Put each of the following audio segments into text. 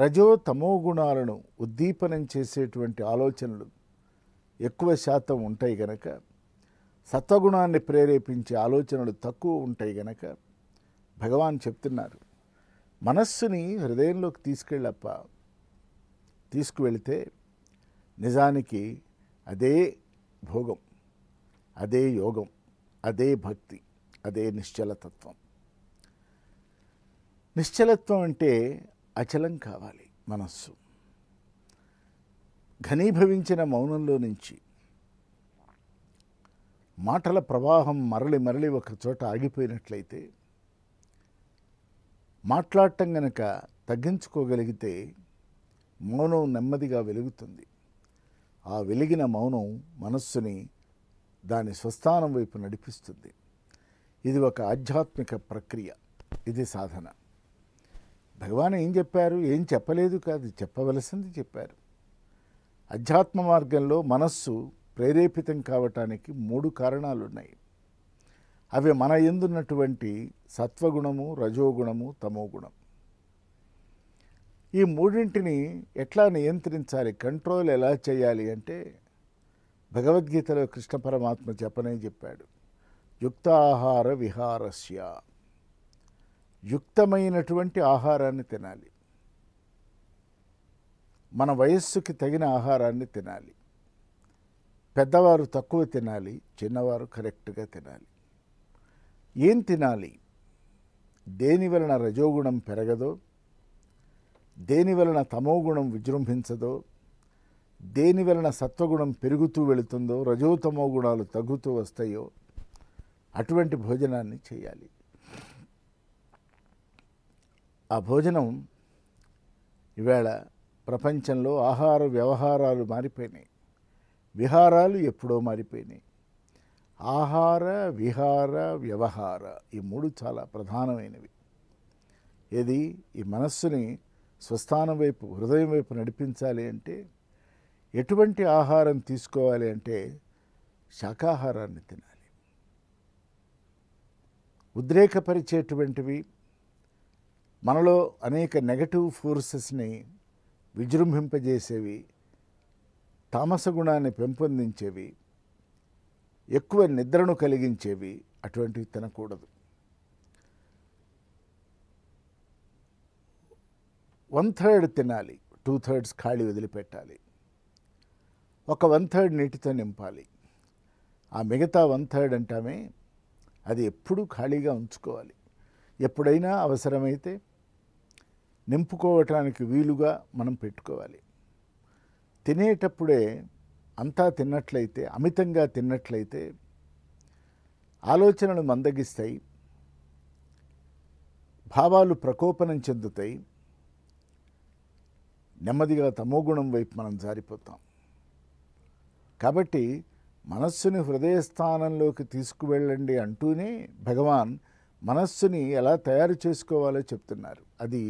రజో తమో గుణాలను ఉద్దీపనం చేసేటువంటి ఆలోచనలు ఎక్కువ శాతం ఉంటాయి గనక, సత్వగుణాన్ని ప్రేరేపించే ఆలోచనలు తక్కువ ఉంటాయి గనక భగవాన్ చెప్తున్నారు, మనస్సుని హృదయంలోకి తీసుకువెళితే నిజానికి అదే భోగం, అదే యోగం, అదే భక్తి, అదే నిశ్చలతత్వం. నిశ్చలత్వం అంటే అచలం కావాలి. మనస్సు ఘనీభవించిన మౌనంలో నుంచి మాటల ప్రవాహం మరలి మరలి ఒక చోట ఆగిపోయినట్లయితే, మాట్లాడటం గనక తగ్గించుకోగలిగితే మౌనం నెమ్మదిగా వెలుగుతుంది. ఆ వెలిగిన మౌనం మనస్సుని దాని స్వస్థానం వైపు నడిపిస్తుంది. ఇది ఒక ఆధ్యాత్మిక ప్రక్రియ, ఇది సాధన. భగవాన్ ఏం చెప్పారు? ఏం చెప్పలేదు కాదు, చెప్పవలసింది చెప్పారు. అధ్యాత్మ మార్గంలో మనస్సు ప్రేరేపితం కావటానికి 3 కారణాలు ఉన్నాయి. అవి మన యందున్నటువంటి సత్వగుణము, రజోగుణము, తమోగుణం. ఈ మూడింటిని ఎట్లా నియంత్రించాలి, కంట్రోల్ ఎలా చేయాలి అంటే భగవద్గీతలో కృష్ణ పరమాత్మ చెప్పాడు, యుక్తాహార విహారస్య. యుక్తమైనటువంటి ఆహారాన్ని తినాలి, మన వయస్సుకి తగిన ఆహారాన్ని తినాలి. పెద్దవారు తక్కువ తినాలి, చిన్నవారు కరెక్ట్గా తినాలి. ఏం తినాలి? దేని వలన రజోగుణం పెరగదో, దేని వలన తమోగుణం విజృంభించదో, దేని వలన సత్వగుణం పెరుగుతూ వెళుతుందో, రజోతమో గుణాలు తగ్గుతూ వస్తాయో అటువంటి భోజనాన్ని చేయాలి. ఆ భోజనం ఈవేళ ప్రపంచంలో ఆహార వ్యవహారాలు మారిపోయినాయి, విహారాలు ఎప్పుడో మారిపోయినాయి. ఆహార, విహార, వ్యవహార ఈ 3 చాలా ప్రధానమైనవి. ఏది ఈ మనస్సుని స్వస్థానం వైపు, హృదయం వైపు నడిపించాలి అంటే ఎటువంటి ఆహారం తీసుకోవాలి అంటే శాకాహారాన్ని తినాలి. ఉద్రేకపరిచేటువంటివి, మనలో అనేక నెగటివ్ ఫోర్సెస్ని విజృంభింపజేసేవి, తామస గుణాన్ని పెంపొందించేవి, ఎక్కువ నిద్రను కలిగించేవి అటువంటివి తినకూడదు. 1/3 తినాలి, 2/3 ఖాళీ వదిలిపెట్టాలి. ఒక 1/3 నీటితో నింపాలి. ఆ మిగతా 1/3 అంటామే అది ఎప్పుడూ ఖాళీగా ఉంచుకోవాలి. ఎప్పుడైనా అవసరమైతే నింపుకోవటానికి వీలుగా మనం పెట్టుకోవాలి. తినేటప్పుడే అంతా తిన్నట్లయితే, అమితంగా తిన్నట్లయితే ఆలోచనలు మందగిస్తాయి, భావాలు ప్రకోపనం చెందుతాయి, నెమ్మదిగా తమోగుణం వైపు మనం జారిపోతాం. కాబట్టి మనస్సుని హృదయస్థానంలోకి తీసుకువెళ్ళండి అంటూనే భగవాన్ మనస్సుని ఎలా తయారు చేసుకోవాలో చెప్తున్నారు. అది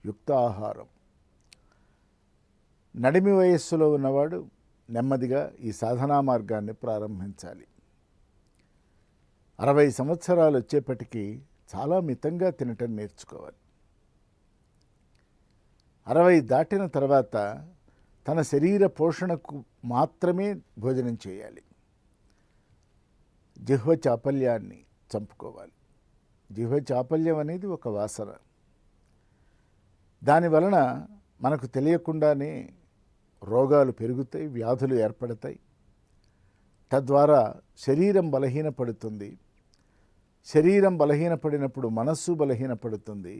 యుక్త ఆహారం. నడిమి వయస్సులో ఉన్నవాడు నెమ్మదిగా ఈ సాధనా మార్గాన్ని ప్రారంభించాలి. 60 సంవత్సరాలు వచ్చేప్పటికీ చాలా మితంగా తినటం నేర్చుకోవాలి. 60 దాటిన తర్వాత తన శరీర పోషణకు మాత్రమే భోజనం చేయాలి. జిహ్వ చాపల్యాన్ని చంపుకోవాలి. జిహ్వ చాపల్యం అనేది ఒక వాసన. దానివలన మనకు తెలియకుండానే రోగాలు పెరుగుతాయి, వ్యాధులు ఏర్పడతాయి. తద్వారా శరీరం బలహీనపడుతుంది. శరీరం బలహీనపడినప్పుడు మనస్సు బలహీనపడుతుంది.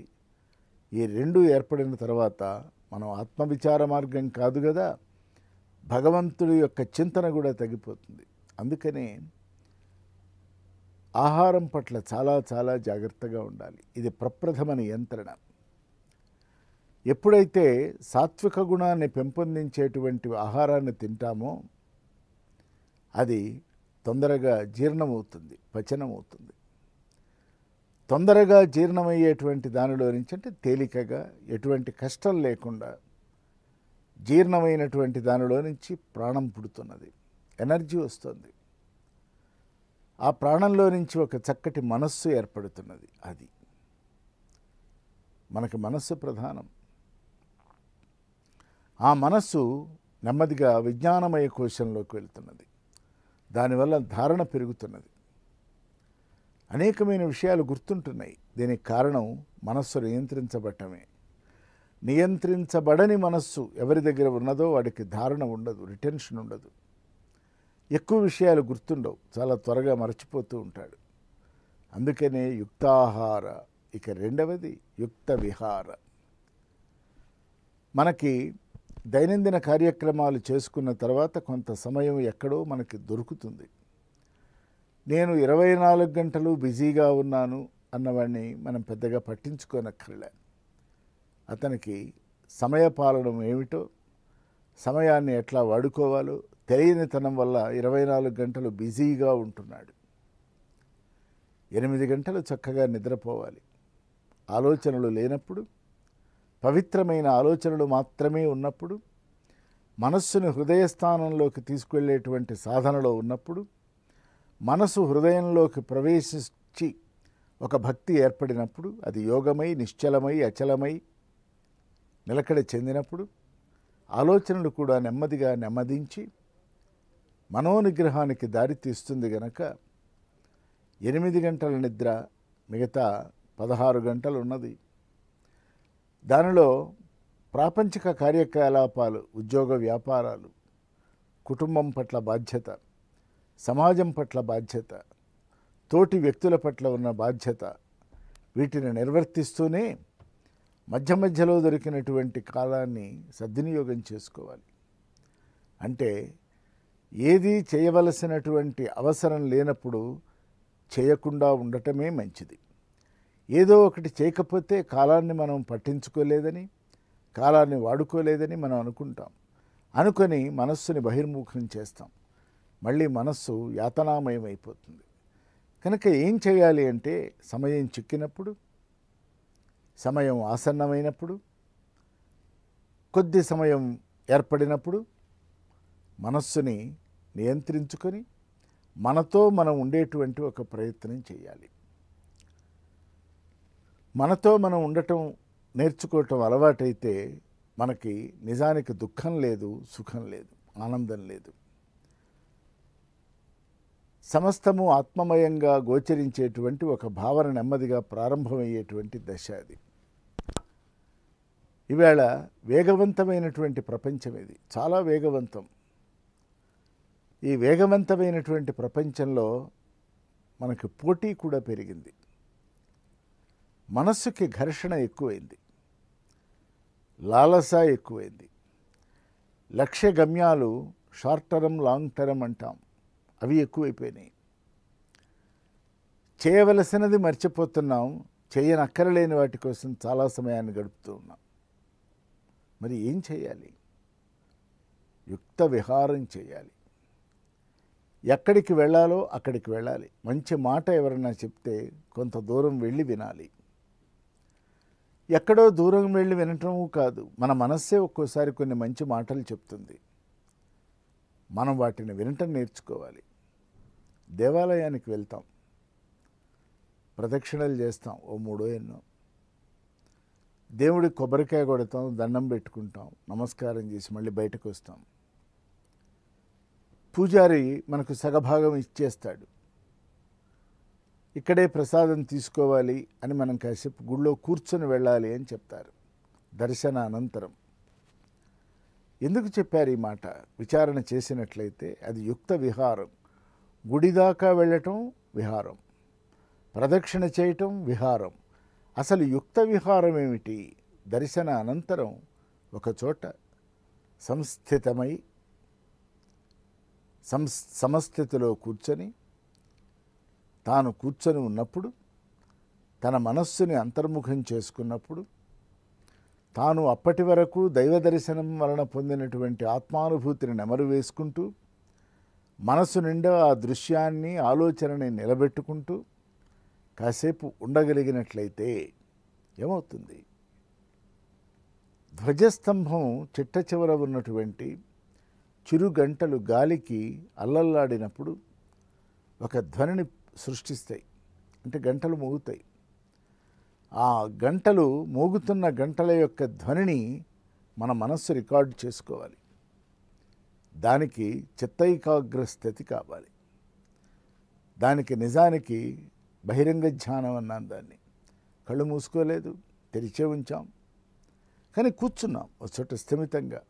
ఈ 2 ఏర్పడిన తర్వాత మనం ఆత్మవిచార మార్గం కాదు కదా, భగవంతుడి యొక్క చింతన కూడా తగ్గిపోతుంది. అందుకనే ఆహారం పట్ల చాలా చాలా జాగ్రత్తగా ఉండాలి. ఇది ప్రప్రథమ నియంత్రణ. ఎప్పుడైతే సాత్విక గుణాన్ని పెంపొందించేటువంటి ఆహారాన్ని తింటామో అది తొందరగా జీర్ణమవుతుంది, పచనమవుతుంది. తొందరగా జీర్ణమయ్యేటువంటి దానిలో నుంచి అంటే తేలికగా, ఎటువంటి కష్టం లేకుండా జీర్ణమైనటువంటి దానిలో నుంచి ప్రాణం పుడుతున్నది, ఎనర్జీ వస్తుంది. ఆ ప్రాణంలో నుంచి ఒక చక్కటి మనస్సు ఏర్పడుతున్నది. అది మనకి మనస్సు ప్రధానం. ఆ మనస్సు నెమ్మదిగా విజ్ఞానమయ కోశంలోకి వెళ్తున్నది. దానివల్ల ధారణ పెరుగుతున్నది. అనేకమైన విషయాలు గుర్తుంటున్నాయి. దీనికి కారణం మనస్సు నియంత్రించబడటమే. నియంత్రించబడని మనస్సు ఎవరి దగ్గర ఉన్నదో వాడికి ధారణ ఉండదు, రిటెన్షన్ ఉండదు. ఎక్కువ విషయాలు గుర్తుండవు, చాలా త్వరగా మరచిపోతూ ఉంటాడు. అందుకనే యుక్తాహార. ఇక రెండవది యుక్త విహార. మనకి దైనందిన కార్యక్రమాలు చేసుకున్న తర్వాత కొంత సమయం ఎక్కడో మనకి దొరుకుతుంది. నేను 24 గంటలు బిజీగా ఉన్నాను అన్నవాడిని మనం పెద్దగా పట్టించుకోనక్కర్లే. అతనికి సమయపాలనం ఏమిటో, సమయాన్ని ఎట్లా వాడుకోవాలో తెలియనితనం వల్ల 24 గంటలు బిజీగా ఉంటున్నాడు. 8 గంటలు చక్కగా నిద్రపోవాలి. ఆలోచనలు లేనప్పుడు, పవిత్రమైన ఆలోచనలు మాత్రమే ఉన్నప్పుడు, మనస్సుని హృదయస్థానంలోకి తీసుకెళ్లేటువంటి సాధనలో ఉన్నప్పుడు, మనసు హృదయంలోకి ప్రవేశించి ఒక భక్తి ఏర్పడినప్పుడు, అది యోగమై, నిశ్చలమై, అచలమై నిలకడ చెందినప్పుడు, ఆలోచనలు కూడా నెమ్మదిగా నెమ్మదించి మనోనిగ్రహానికి దారి తీస్తుంది గనక 8 గంటల నిద్ర, మిగతా 16 గంటలు ఉన్నది. దానిలో ప్రాపంచిక కార్యకలాపాలు, ఉద్యోగ వ్యాపారాలు, కుటుంబం పట్ల బాధ్యత, సమాజం పట్ల బాధ్యత, తోటి వ్యక్తుల పట్ల ఉన్న బాధ్యత, వీటిని నిర్వర్తిస్తూనే మధ్య మధ్యలో దొరికినటువంటి కాలాన్ని సద్వినియోగం చేసుకోవాలి. అంటే ఏది చేయవలసినటువంటి అవసరం లేనప్పుడు చేయకుండా ఉండటమే మంచిది. ఏదో ఒకటి చేయకపోతే కాలాన్ని మనం పట్టించుకోలేదని, కాలాన్ని వాడుకోలేదని మనం అనుకుంటాం. అనుకొని మనస్సుని బహిర్ముఖం చేస్తాం. మళ్ళీ మనస్సు యాతనామయం అయిపోతుంది. కనుక ఏం చేయాలి అంటే, సమయం చిక్కినప్పుడు, సమయం ఆసన్నమైనప్పుడు, కొద్ది సమయం ఏర్పడినప్పుడు మనస్సుని నియంత్రించుకొని మనతో మనం ఉండేటువంటి ఒక ప్రయత్నం చేయాలి. మనతో మనం ఉండటం నేర్చుకోవటం అలవాటైతే మనకి నిజానికి దుఃఖం లేదు, సుఖం లేదు, ఆనందం లేదు. సమస్తము ఆత్మమయంగా గోచరించేటువంటి ఒక భావన నెమ్మదిగా ప్రారంభమయ్యేటువంటి దశ అది. ఈవేళ వేగవంతమైనటువంటి ప్రపంచం ఇది, చాలా వేగవంతం. ఈ వేగవంతమైనటువంటి ప్రపంచంలో మనకి పోటీ కూడా పెరిగింది. మనస్సుకి ఘర్షణ ఎక్కువైంది, లాలస ఎక్కువైంది. లక్ష్య గమ్యాలు షార్ట్ టర్మ్, లాంగ్ టర్మ్ అంటాం, అవి ఎక్కువైపోయినాయి. చేయవలసినది మర్చిపోతున్నాం, చేయనక్కరలేని వాటి కోసం చాలా సమయాన్ని గడుపుతూ ఉన్నాం. మరి ఏం చేయాలి? యుక్త విహారం చేయాలి. ఎక్కడికి వెళ్ళాలో అక్కడికి వెళ్ళాలి. మంచి మాట ఎవరైనా చెప్తే కొంత దూరం వెళ్ళి వినాలి. ఎక్కడో దూరం వెళ్ళి వినటము కాదు, మన మనస్సే ఒక్కోసారి కొన్ని మంచి మాటలు చెప్తుంది. మనం వాటిని వినటం నేర్చుకోవాలి. దేవాలయానికి వెళ్తాం, ప్రదక్షిణలు చేస్తాం, ఓ 3 ఎన్నో. దేవుడికి కొబ్బరికాయ కొడతాం, దండం పెట్టుకుంటాం, నమస్కారం చేసి మళ్ళీ బయటకు వస్తాం. పూజారి మనకు సగభాగం ఇచ్చేస్తాడు. ఇక్కడే ప్రసాదం తీసుకోవాలి అని మనం కాసేపు గుళ్ళో కూర్చొని వెళ్ళాలి అని చెప్తారు దర్శన అనంతరం. ఎందుకు చెప్పారు ఈ మాట? విచారణ చేసినట్లయితే అది యుక్త విహారం. గుడి దాకా వెళ్ళటం విహారం, ప్రదక్షిణ చేయటం విహారం. అసలు యుక్త విహారం ఏమిటి? దర్శన అనంతరం ఒకచోట సంస్థితమై సమస్థితిలో కూర్చొని, తాను కూర్చొని ఉన్నప్పుడు, తన మనస్సుని అంతర్ముఖం చేసుకున్నప్పుడు, తాను అప్పటి వరకు దైవ దర్శనం వలన పొందినటువంటి ఆత్మానుభూతిని నెమరు వేసుకుంటూ, మనసు నిండా ఆ దృశ్యాన్ని, ఆలోచనని నిలబెట్టుకుంటూ కాసేపు ఉండగలిగినట్లయితే ఏమవుతుంది? ధ్వజస్తంభం చిట్ట చివర ఉన్నటువంటి చిరుగంటలు గాలికి అల్లల్లాడినప్పుడు ఒక ధ్వనిని సృష్టిస్తాయి. అంటే గంటలు మోగుతాయి. ఆ గంటలు మోగుతున్న గంటల యొక్క ధ్వనిని మన మనస్సు రికార్డు చేసుకోవాలి. దానికి చిత్తైకాగ్ర స్థితి కావాలి. దానికి నిజానికి బహిరంగ ధ్యానం అన్నాను. దాన్ని కళ్ళు మూసుకోలేదు, తెరిచే ఉంచాం, కానీ కూర్చున్నాం ఒక చోట స్థిమితంగా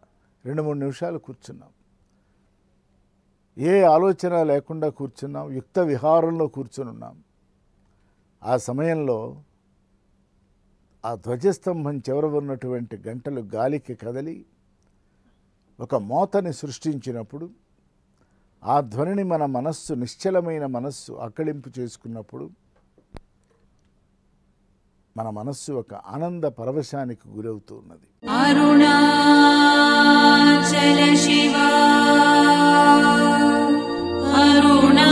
2-3 నిమిషాలు కూర్చున్నాం. ఏ ఆలోచన లేకుండా కూర్చున్నాం, యుక్త విహారంలో కూర్చుని ఉన్నాం. ఆ సమయంలో ఆ ధ్వజస్తంభం చివర ఉన్నటువంటి గంటలు గాలికి కదలి ఒక మోతని సృష్టించినప్పుడు, ఆ ధ్వనిని మన మనస్సు, నిశ్చలమైన మనస్సు ఆకళింపు చేసుకున్నప్పుడు మన మనస్సు ఒక ఆనంద పరవశానికి గురవుతూ ఉన్నది. అరుణాచల శివ అరుణా